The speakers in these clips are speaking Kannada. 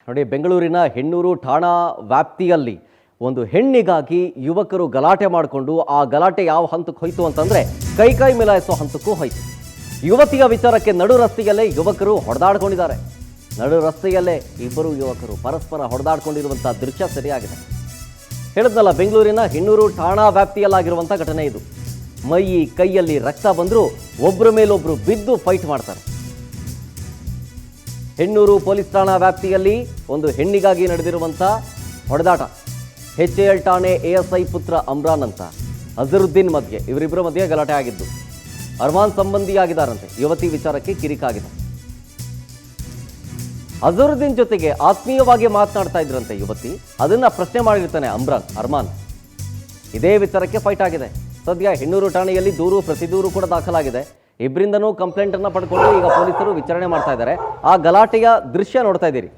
ನೋಡಿ, ಬೆಂಗಳೂರಿನ ಹೆಣ್ಣೂರು ಠಾಣಾ ವ್ಯಾಪ್ತಿಯಲ್ಲಿ ಒಂದು ಹೆಣ್ಣಿಗಾಗಿ ಯುವಕರು ಗಲಾಟೆ ಮಾಡಿಕೊಂಡು ಆ ಗಲಾಟೆ ಯಾವ ಹಂತಕ್ಕೆ ಹೋಯಿತು ಅಂತಂದರೆ ಕೈ ಮಿಲಾಯಿಸೋ ಹಂತಕ್ಕೂ ಹೋಯಿತು. ಯುವತಿಯ ವಿಚಾರಕ್ಕೆ ನಡು ರಸ್ತೆಯಲ್ಲೇ ಯುವಕರು ಹೊಡೆದಾಡ್ಕೊಂಡಿದ್ದಾರೆ. ನಡು ರಸ್ತೆಯಲ್ಲೇ ಇಬ್ಬರು ಯುವಕರು ಪರಸ್ಪರ ಹೊಡೆದಾಡ್ಕೊಂಡಿರುವಂಥ ದೃಶ್ಯ ಸರಿಯಾಗಿದೆ. ಹೇಳಿದ್ನಲ್ಲ, ಬೆಂಗಳೂರಿನ ಹೆಣ್ಣೂರು ಠಾಣಾ ವ್ಯಾಪ್ತಿಯಲ್ಲಾಗಿರುವಂಥ ಘಟನೆ ಇದು. ಮೈ ಕೈಯಲ್ಲಿ ರಕ್ತ ಬಂದರೂ ಒಬ್ಬರ ಮೇಲೊಬ್ಬರು ಬಿದ್ದು ಫೈಟ್ ಮಾಡ್ತಾರೆ. ಹೆಣ್ಣೂರು ಪೊಲೀಸ್ ಠಾಣಾ ವ್ಯಾಪ್ತಿಯಲ್ಲಿ ಒಂದು ಹೆಣ್ಣಿಗಾಗಿ ನಡೆದಿರುವಂಥ ಹೊಡೆದಾಟ. HAL ಠಾಣೆ ASI ಪುತ್ರ ಅಮ್ರಾನ್ ಅಂತ ಅಜರುದ್ದೀನ್ ಮಧ್ಯೆ, ಇವರಿಬ್ಬರ ಮಧ್ಯೆ ಗಲಾಟೆ ಆಗಿದ್ದು. ಅರ್ಮಾನ್ ಸಂಬಂಧಿಯಾಗಿದ್ದಾರಂತೆ. ಯುವತಿ ವಿಚಾರಕ್ಕೆ ಕಿರಿಕಾಗಿದೆ. ಅಜರುದ್ದೀನ್ ಜೊತೆಗೆ ಆತ್ಮೀಯವಾಗಿ ಮಾತನಾಡ್ತಾ ಇದ್ರಂತೆ ಯುವತಿ. ಅದನ್ನ ಪ್ರಶ್ನೆ ಮಾಡಿರ್ತಾನೆ ಅರ್ಮಾನ್. ಇದೇ ವಿಚಾರಕ್ಕೆ ಫೈಟ್ ಆಗಿದೆ. ಸದ್ಯ ಹೆಣ್ಣೂರು ಠಾಣೆಯಲ್ಲಿ ದೂರು ಪ್ರತಿದೂರು ಕೂಡ ದಾಖಲಾಗಿದೆ. ಇಬ್ಬರಿಂದನೂ ಕಂಪ್ಲೇಂಟ್ ಅನ್ನ ಪಡ್ಕೊಂಡು ಈಗ ಪೊಲೀಸರು ವಿಚಾರಣೆ ಮಾಡ್ತಾ ಇದ್ದಾರೆ. ಆ ಗಲಾಟೆಯ ದೃಶ್ಯ ನೋಡ್ತಾ ಇದ್ದೀರಿ.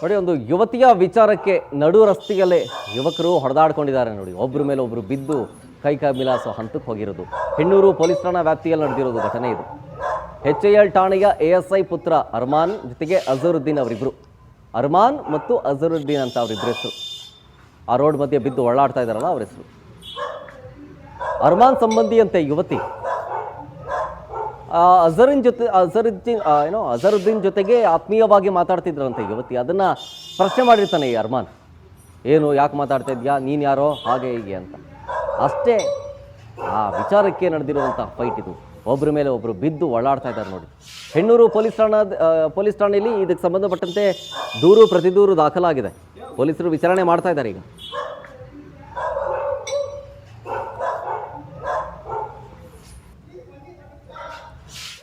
ನೋಡಿ, ಒಂದು ಯುವತಿಯ ವಿಚಾರಕ್ಕೆ ನಡು ರಸ್ತೆಯಲ್ಲೇ ಯುವಕರು ಹೊಡೆದಾಡ್ಕೊಂಡಿದ್ದಾರೆ. ನೋಡಿ, ಒಬ್ಬರ ಮೇಲೆ ಒಬ್ಬರು ಬಿದ್ದು ಕೈ ಮಿಲಾಯಿಸೋ ಹಂತಕ್ಕೆ ಹೋಗಿರೋದು. ಹೆಣ್ಣೂರು ಪೊಲೀಸ್ ಠಾಣಾ ವ್ಯಾಪ್ತಿಯಲ್ಲಿ ನಡೆದಿರೋದು ಘಟನೆ ಇದು. HAL ಠಾಣೆಯ ASI ಪುತ್ರ ಅರ್ಮಾನ್ ಜೊತೆಗೆ ಅಜರುದ್ದೀನ್ ಅವರಿಬ್ಬರು. ಅರ್ಮಾನ್ ಮತ್ತು ಅಜರುದ್ದೀನ್ ಅಂತ ಅವರಿಬ್ಬರ ಹೆಸರು. ಆ ರೋಡ್ ಮಧ್ಯೆ ಬಿದ್ದು ಒಳ್ಳಾಡ್ತಾ ಇದ್ದಾರಲ್ಲ ಅವ್ರ ಹೆಸರು. ಅರ್ಮಾನ್ ಸಂಬಂಧಿ ಅಂತೆ ಯುವತಿ. ಅಜರುದ್ದೀನ್ ಜೊತೆಗೆ ಆತ್ಮೀಯವಾಗಿ ಮಾತಾಡ್ತಿದ್ರಂತೆ ಯುವತಿ. ಅದನ್ನ ಪ್ರಶ್ನೆ ಮಾಡಿರ್ತಾನೆ ಈ ಅರ್ಮಾನ್. ಏನು, ಯಾಕೆ ಮಾತಾಡ್ತಾ ಇದ್ಯಾ, ನೀನು ಯಾರೋ, ಹಾಗೆ ಹೀಗೆ ಅಂತ. ಅಷ್ಟೇ, ಆ ವಿಚಾರಕ್ಕೆ ನಡೆದಿರುವಂಥ ಫೈಟ್ ಇದು. ಒಬ್ಬರ ಮೇಲೆ ಒಬ್ಬರು ಬಿದ್ದು ಒಳ್ಳಾಡ್ತಾ ಇದ್ದಾರೆ. ನೋಡಿ, ಹೆಣ್ಣೂರು ಪೊಲೀಸ್ ಠಾಣೆಯಲ್ಲಿ ಇದಕ್ಕೆ ಸಂಬಂಧಪಟ್ಟಂತೆ ದೂರು ಪ್ರತಿದೂರು ದಾಖಲಾಗಿದೆ. ಪೊಲೀಸರು ವಿಚಾರಣೆ ಮಾಡ್ತಾ ಇದ್ದಾರೆ ಈಗ.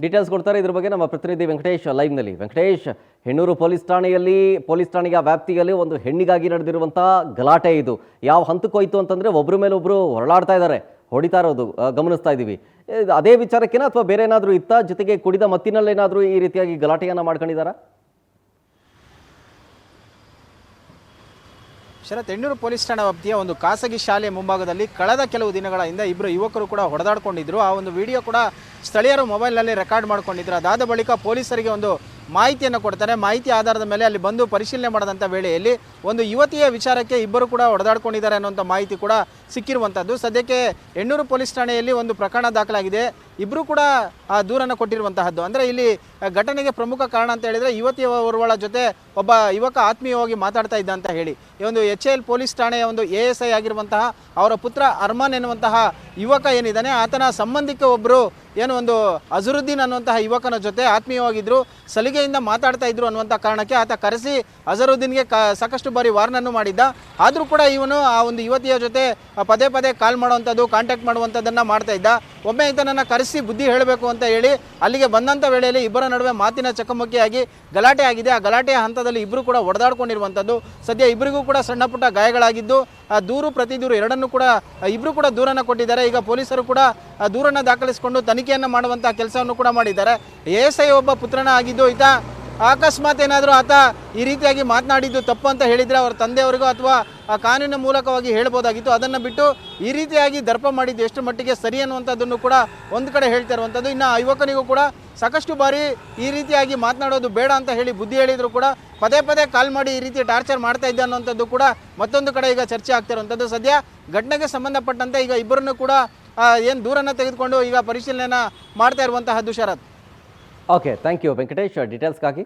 ಡೀಟೇಲ್ಸ್ ಕೊಡ್ತಾರೆ ಇದ್ರ ಬಗ್ಗೆ ನಮ್ಮ ಪ್ರತಿನಿಧಿ ವೆಂಕಟೇಶ್ ಲೈವ್ನಲ್ಲಿ. ವೆಂಕಟೇಶ್, ಹೆಣ್ಣೂರು ಪೊಲೀಸ್ ಠಾಣೆಯ ವ್ಯಾಪ್ತಿಯಲ್ಲಿ ಒಂದು ಹೆಣ್ಣಿಗಾಗಿ ನಡೆದಿರುವಂಥ ಗಲಾಟೆ ಇದು ಯಾವ ಹಂತಕ್ಕೆ ಹೋಯ್ತು ಅಂತಂದರೆ ಒಬ್ಬರ ಮೇಲೆ ಒಬ್ಬರು ಹೊರಳಾಡ್ತಾ ಇದ್ದಾರೆ, ಹೊಡಿತಾ ಇರೋದು ಗಮನಿಸ್ತಾ ಇದ್ದೀವಿ. ಅದೇ ವಿಚಾರಕ್ಕೇನಾ ಅಥವಾ ಬೇರೆ ಏನಾದರೂ ಇತ್ತಾ? ಜೊತೆಗೆ ಕುಡಿದ ಮತ್ತಿನಲ್ಲೇನಾದರೂ ಈ ರೀತಿಯಾಗಿ ಗಲಾಟೆಯನ್ನು ಮಾಡ್ಕೊಂಡಿದ್ದಾರಾ? ಶರತ್, ಹೆಣ್ಣೂರು ಪೊಲೀಸ್ ಠಾಣಾ ವ್ಯಾಪ್ತಿಯ ಒಂದು ಖಾಸಗಿ ಶಾಲೆ ಮುಂಭಾಗದಲ್ಲಿ ಕಳೆದ ಕೆಲವು ದಿನಗಳ ಹಿಂದೆ ಇಬ್ಬರು ಯುವಕರು ಕೂಡ ಹೊಡೆದಾಡ್ಕೊಂಡಿದ್ರು. ಆ ಒಂದು ವಿಡಿಯೋ ಕೂಡ ಸ್ಥಳೀಯರು ಮೊಬೈಲ್ನಲ್ಲಿ ರೆಕಾರ್ಡ್ ಮಾಡ್ಕೊಂಡಿದ್ರು. ಅದಾದ ಬಳಿಕ ಪೊಲೀಸರಿಗೆ ಒಂದು ಮಾಹಿತಿಯನ್ನು ಕೊಡ್ತಾರೆ. ಮಾಹಿತಿ ಆಧಾರದ ಮೇಲೆ ಅಲ್ಲಿ ಬಂದು ಪರಿಶೀಲನೆ ಮಾಡಿದಂಥ ವೇಳೆಯಲ್ಲಿ ಒಂದು ಯುವತಿಯ ವಿಚಾರಕ್ಕೆ ಇಬ್ಬರು ಕೂಡ ಹೊಡೆದಾಡ್ಕೊಂಡಿದ್ದಾರೆ ಅನ್ನುವಂಥ ಮಾಹಿತಿ ಕೂಡ ಸಿಕ್ಕಿರುವಂಥದ್ದು. ಸದ್ಯಕ್ಕೆ ಹೆಣ್ಣೂರು ಪೊಲೀಸ್ ಠಾಣೆಯಲ್ಲಿ ಒಂದು ಪ್ರಕರಣ ದಾಖಲಾಗಿದೆ. ಇಬ್ಬರು ಕೂಡ ಆ ದೂರನ್ನು ಕೊಟ್ಟಿರುವಂತಹದ್ದು. ಅಂದರೆ ಇಲ್ಲಿ ಘಟನೆಗೆ ಪ್ರಮುಖ ಕಾರಣ ಅಂತ ಹೇಳಿದರೆ ಯುವತಿಯ ಓರ್ವಳ ಜೊತೆ ಒಬ್ಬ ಯುವಕ ಆತ್ಮೀಯವಾಗಿ ಮಾತಾಡ್ತಾ ಇದ್ದ ಅಂತ ಹೇಳಿ ಈ ಒಂದು HAL ಪೊಲೀಸ್ ಠಾಣೆಯ ಒಂದು ASI ಆಗಿರುವಂತಹ ಅವರ ಪುತ್ರ ಅರ್ಮಾನ್ ಎನ್ನುವಂತಹ ಯುವಕ ಏನಿದ್ದಾನೆ, ಆತನ ಸಂಬಂಧಿಕ ಒಬ್ಬರು ಏನು ಒಂದು ಅಜರುದ್ದೀನ್ ಅನ್ನುವಂತಹ ಯುವಕನ ಜೊತೆ ಆತ್ಮೀಯವಾಗಿದ್ದರು, ಸಲಿಗೆಯಿಂದ ಮಾತಾಡ್ತಾ ಇದ್ರು ಅನ್ನುವಂಥ ಕಾರಣಕ್ಕೆ ಆತ ಕರೆಸಿ ಅಜರುದ್ದೀನ್ಗೆ ಸಾಕಷ್ಟು ಬಾರಿ ವಾರ್ನನ್ನು ಮಾಡಿದ್ದ. ಆದರೂ ಕೂಡ ಇವನು ಆ ಒಂದು ಯುವತಿಯ ಜೊತೆ ಪದೇ ಪದೇ ಕಾಲ್ ಮಾಡುವಂಥದ್ದು, ಕಾಂಟ್ಯಾಕ್ಟ್ ಮಾಡುವಂಥದ್ದನ್ನು ಮಾಡ್ತಾ ಇದ್ದ. ಒಮ್ಮೆ ಈತನನ್ನು ಕರೆಸಿ ಬುದ್ಧಿ ಹೇಳಬೇಕು ಅಂತ ಹೇಳಿ ಅಲ್ಲಿಗೆ ಬಂದಂಥ ವೇಳೆಯಲ್ಲಿ ಇಬ್ಬರ ನಡುವೆ ಮಾತಿನ ಚಕಮಕಿಯಾಗಿ ಗಲಾಟೆ ಆಗಿದೆ. ಆ ಗಲಾಟೆಯ ಹಂತದಲ್ಲಿ ಇಬ್ಬರು ಕೂಡ ಹೊಡೆದಾಡ್ಕೊಂಡಿರುವಂಥದ್ದು. ಸದ್ಯ ಇಬ್ಬರಿಗೂ ಕೂಡ ಸಣ್ಣ ಪುಟ್ಟ ಗಾಯಗಳಾಗಿದ್ದು ಆ ದೂರು ಪ್ರತಿದೂರು ಎರಡನ್ನೂ ಕೂಡ ಇಬ್ಬರು ಕೂಡ ದೂರನ್ನು ಕೊಟ್ಟಿದ್ದಾರೆ. ಈಗ ಪೊಲೀಸರು ಕೂಡ ದೂರನ್ನು ದಾಖಲಿಸಿಕೊಂಡು ತನಿಖೆಯನ್ನು ಮಾಡುವಂಥ ಕೆಲಸವನ್ನು ಕೂಡ ಮಾಡಿದ್ದಾರೆ. ASI ಒಬ್ಬ ಪುತ್ರನ ಆಗಿದ್ದು ಈತ ಅಕಸ್ಮಾತ್ ಏನಾದರೂ ಆತ ಈ ರೀತಿಯಾಗಿ ಮಾತನಾಡಿದ್ದು ತಪ್ಪು ಅಂತ ಹೇಳಿದರೆ ಅವರ ತಂದೆಯವರಿಗೂ ಅಥವಾ ಆ ಕಾನೂನಿನ ಮೂಲಕವಾಗಿ ಹೇಳ್ಬೋದಾಗಿತ್ತು. ಅದನ್ನು ಬಿಟ್ಟು ಈ ರೀತಿಯಾಗಿ ದರ್ಪ ಮಾಡಿದ್ದು ಎಷ್ಟು ಮಟ್ಟಿಗೆ ಸರಿ ಅನ್ನುವಂಥದ್ದನ್ನು ಕೂಡ ಒಂದು ಕಡೆ ಹೇಳ್ತಾ ಇರುವಂಥದ್ದು. ಇನ್ನು ಆ ಯುವಕನಿಗೂ ಕೂಡ ಸಾಕಷ್ಟು ಬಾರಿ ಈ ರೀತಿಯಾಗಿ ಮಾತನಾಡೋದು ಬೇಡ ಅಂತ ಹೇಳಿ ಬುದ್ಧಿ ಹೇಳಿದ್ರು ಕೂಡ ಪದೇ ಪದೇ ಕಾಲ್ ಮಾಡಿ ಈ ರೀತಿ ಟಾರ್ಚರ್ ಮಾಡ್ತಾ ಇದ್ದ ಅನ್ನುವಂಥದ್ದು ಕೂಡ ಮತ್ತೊಂದು ಕಡೆ ಈಗ ಚರ್ಚೆ ಆಗ್ತಾ ಇರುವಂಥದ್ದು. ಸದ್ಯ ಘಟನೆಗೆ ಸಂಬಂಧಪಟ್ಟಂತೆ ಈಗ ಇಬ್ಬರನ್ನು ಕೂಡ ಏನು ದೂರನ್ನು ತೆಗೆದುಕೊಂಡು ಈಗ ಪರಿಶೀಲನೆಯನ್ನು ಮಾಡ್ತಾ ಇರುವಂತಹದ್ದು. ಶರತ್, ಓಕೆ, ಥ್ಯಾಂಕ್ ಯು ವೆಂಕಟೇಶ್ ಡೀಟೇಲ್ಸ್ಗಾಗಿ.